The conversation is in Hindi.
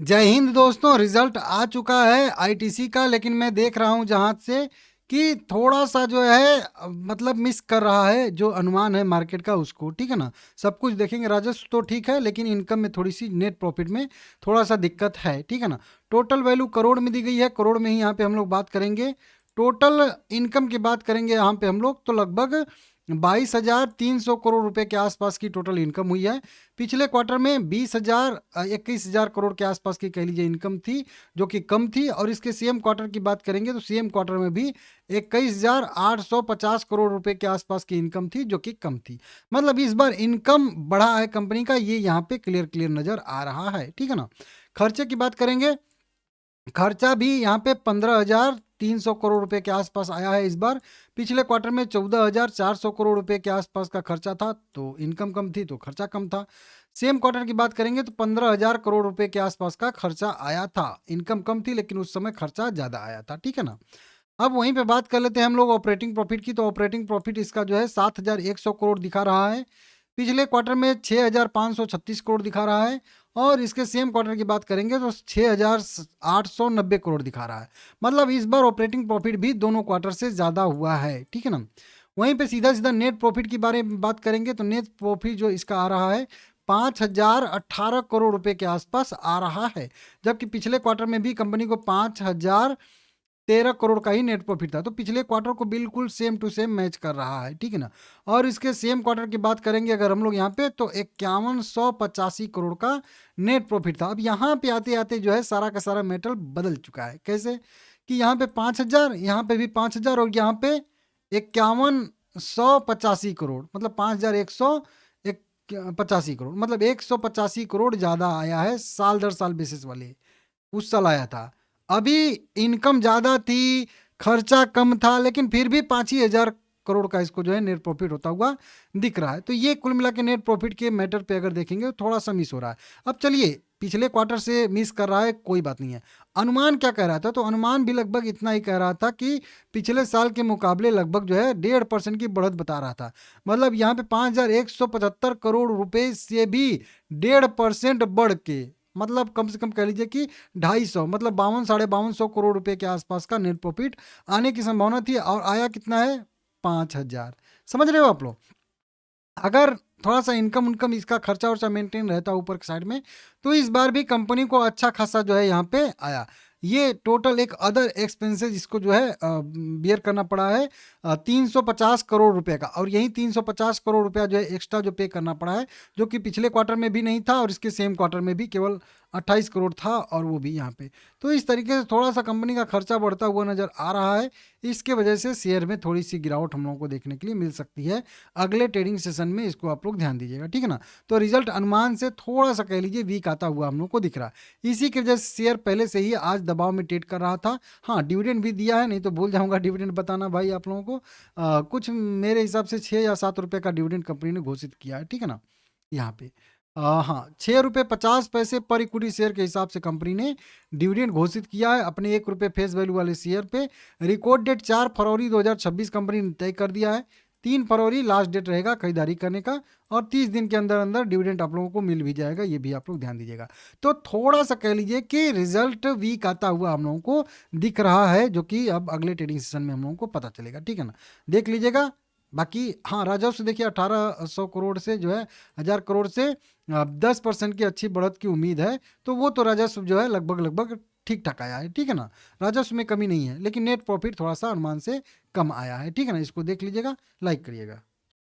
जय हिंद दोस्तों। रिजल्ट आ चुका है आईटीसी का, लेकिन मैं देख रहा हूं जहां से कि थोड़ा सा जो है मतलब मिस कर रहा है जो अनुमान है मार्केट का उसको। ठीक है ना, सब कुछ देखेंगे। राजस्व तो ठीक है, लेकिन इनकम में थोड़ी सी, नेट प्रॉफिट में थोड़ा सा दिक्कत है। ठीक है ना, टोटल वैल्यू करोड़ में दी गई है, करोड़ में ही यहाँ पे हम लोग बात करेंगे। टोटल इनकम की बात करेंगे यहाँ पे हम लोग, तो लगभग 22,300 करोड़ रुपए के आसपास की टोटल इनकम हुई है। पिछले क्वार्टर में 21,000 करोड़ के आसपास की कह लीजिए इनकम थी, जो कि कम थी। और इसके सेम क्वार्टर की बात करेंगे तो सेम क्वार्टर में भी 21,850 करोड़ रुपए के आसपास की इनकम थी, जो कि कम थी। मतलब इस बार इनकम बढ़ा है कंपनी का, ये यहाँ पे क्लियर क्लियर नजर आ रहा है। ठीक है ना, खर्चे की बात करेंगे, खर्चा भी यहाँ पे 15,300 करोड़ रुपए के आसपास आया है इस बार। पिछले क्वार्टर में 14,400 करोड़ रुपए के आसपास का खर्चा था, तो इनकम कम थी तो खर्चा कम था। सेम क्वार्टर की बात करेंगे तो 15,000 करोड़ रुपए के आसपास का खर्चा आया था। इनकम कम थी लेकिन उस समय खर्चा ज़्यादा आया था। ठीक है ना, अब वहीं पे बात कर लेते हैं हम लोग ऑपरेटिंग प्रॉफिट की। तो ऑपरेटिंग प्रॉफिट इसका जो है 7,100 करोड़ दिखा रहा है। पिछले क्वार्टर में 6,536 करोड़ दिखा रहा है। और इसके सेम क्वार्टर की बात करेंगे तो 6,890 करोड़ दिखा रहा है। मतलब इस बार ऑपरेटिंग प्रॉफिट भी दोनों क्वार्टर से ज़्यादा हुआ है। ठीक है ना, वहीं पे सीधा सीधा नेट प्रॉफिट के बारे में बात करेंगे तो नेट प्रॉफिट जो इसका आ रहा है 5,018 करोड़ रुपए के आसपास आ रहा है। जबकि पिछले क्वार्टर में भी कंपनी को 5,013 करोड़ का ही नेट प्रॉफिट था, तो पिछले क्वार्टर को बिल्कुल सेम टू सेम मैच कर रहा है। ठीक है ना, और इसके सेम क्वार्टर की बात करेंगे अगर हम लोग यहाँ पे, तो 5,185 करोड़ का नेट प्रॉफिट था। अब यहाँ पे आते आते जो है सारा का सारा मेटल बदल चुका है। कैसे कि यहाँ पे 5,000, यहाँ पे भी 5,000, और यहाँ पे 5,185 करोड़, मतलब 5,185 करोड़, मतलब 185 करोड़ ज़्यादा आया है साल दर साल बेसिस वाले। उस साल आया था। अभी इनकम ज़्यादा थी, खर्चा कम था, लेकिन फिर भी 5,000 करोड़ का इसको जो है नेट प्रॉफिट होता हुआ दिख रहा है। तो ये कुल मिला के नेट प्रॉफिट के मैटर पे अगर देखेंगे तो थोड़ा सा मिस हो रहा है। अब चलिए, पिछले क्वार्टर से मिस कर रहा है कोई बात नहीं है। अनुमान क्या कह रहा था, तो अनुमान भी लगभग इतना ही कह रहा था कि पिछले साल के मुकाबले लगभग जो है 1.5% की बढ़त बता रहा था। मतलब यहाँ पे 5,175 करोड़ रुपए से भी 1.5% बढ़ के, मतलब कम से कम कह लीजिए कि 250, मतलब 52, 52,500 करोड़ रुपए के आसपास का नेट प्रॉफिट आने की संभावना थी, और आया कितना है, 5,000। समझ रहे हो आप लोग। अगर थोड़ा सा इनकम उनकम इसका खर्चा वर्चा मेंटेन रहता ऊपर के साइड में, तो इस बार भी कंपनी को अच्छा खासा जो है यहाँ पे आया। ये टोटल एक अदर एक्सपेंसेस इसको जो है बियर करना पड़ा है 350 करोड़ रुपए का, और यही 350 करोड़ रुपया जो है एक्स्ट्रा जो पे करना पड़ा है, जो कि पिछले क्वार्टर में भी नहीं था और इसके सेम क्वार्टर में भी केवल 28 करोड़ था, और वो भी यहाँ पे। तो इस तरीके से थोड़ा सा कंपनी का खर्चा बढ़ता हुआ नजर आ रहा है। इसके वजह से शेयर में थोड़ी सी गिरावट हम लोगों को देखने के लिए मिल सकती है अगले ट्रेडिंग सेशन में। इसको आप लोग ध्यान दीजिएगा। ठीक है ना, तो रिजल्ट अनुमान से थोड़ा सा कह लीजिए वीक आता हुआ हम लोग को दिख रहा है। इसी की वजह से शेयर पहले से ही आज दबाव में ट्रेड कर रहा था। हाँ, डिविडेंड भी दिया है, नहीं तो भूल जाऊंगा डिविडेंड बताना भाई आप लोगों को। कुछ मेरे हिसाब से 6 या 7 रुपए का डिविडेंड कंपनी ने घोषित किया है। ठीक है ना, यहाँ पे हाँ, 6 रुपये 50 पैसे पर इक्विटी शेयर के हिसाब से कंपनी ने डिविडेंड घोषित किया है अपने 1 रुपये फेस वैल्यू वाले शेयर पे। रिकॉर्ड डेट 4 फरवरी 2026 कंपनी ने तय कर दिया है। 3 फरवरी लास्ट डेट रहेगा खरीदारी करने का, और 30 दिन के अंदर अंदर डिविडेंड आप लोगों को मिल भी जाएगा, ये भी आप लोग ध्यान दीजिएगा। तो थोड़ा सा कह लीजिए कि रिजल्ट वीक आता हुआ हम लोगों को दिख रहा है, जो कि अब अगले ट्रेडिंग सेशन में हम लोगों को पता चलेगा। ठीक है ना, देख लीजिएगा। बाकी हाँ, राजस्व देखिए 1,800 करोड़ से जो है 1,000 करोड़ से 10% की अच्छी बढ़त की उम्मीद है। तो वो तो राजस्व जो है लगभग लगभग ठीक ठाक आया है। ठीक है ना, राजस्व में कमी नहीं है, लेकिन नेट प्रॉफिट थोड़ा सा अनुमान से कम आया है। ठीक है ना, इसको देख लीजिएगा, लाइक करिएगा।